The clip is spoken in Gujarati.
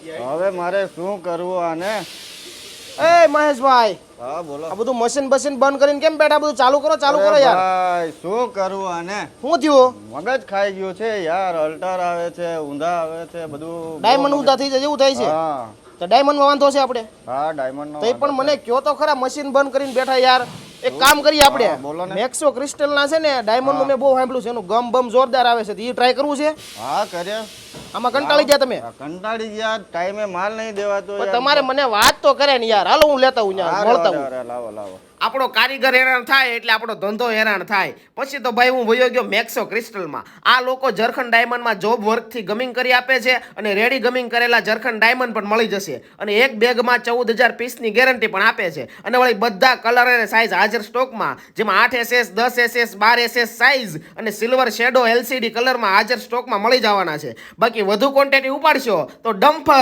હવે મારે શું કરવું આને? એ મહેશભાઈ, હા બોલો. આ બધું મશીન બશીન બંધ કરીને કેમ બેઠા? બધું ચાલુ કરો યાર. ભાઈ શું કરવું આને? શું થયું? મગજ ખાઈ ગયું છે યાર. અલ્ટર આવે છે, ઊંધા આવે છે, બધું ડાયમંડ ઊંધા થઈ જાય એવું થાય છે. હા તો ડાયમંડમાં વાંધો છે આપણે. હા ડાયમંડ નો. તો પણ મને કયો તો ખરા, મશીન બંધ કરીને બેઠા યાર. એક કામ કરીએ આપણે, બોલો ને. મેક્સો ક્રિસ્ટલ ના છે ને ડાયમંડ નું મેં બહુ સાંભળ્યું છે, એનું ગમ બમ જોરદાર આવે છે. એ ટ્રાય કરવું છે. હા કર્યા. આમાં કંટાળી ગયા તમે? કંટાળી ગયા. ટાઈમે માલ નહીં દેવાતો. પણ તમારે મને વાત તો કરે ને યાર. હાલો હું લેતા હું મળતા હું. લાવો લાવો. આપણો કારીગર હેરાન થાય એટલે આપણો ધંધો હેરાન થાય. પછી તો ભાઈ હું વયો ગયો મેક્સો ક્રિસ્ટલમાં. આ લોકો જરખંડ ડાયમંડમાં જોબ વર્કથી ગમિંગ કરી આપે છે અને રેડી ગમિંગ કરેલા જરખંડ ડાયમંડ પણ મળી જશે. અને એક બેગમાં 14,000 પીસની ગેરંટી પણ આપે છે. અને વળી બધા કલર અને સાઇઝ હાજર સ્ટોકમાં, જેમાં 8SS, 10SS, 12SS સાઇઝ અને સિલ્વર શેડો LCD કલરમાં હાજર સ્ટોકમાં મળી જવાના છે. બાકી વધુ ક્વોન્ટિટી ઉપાડશો તો ડમ્ફર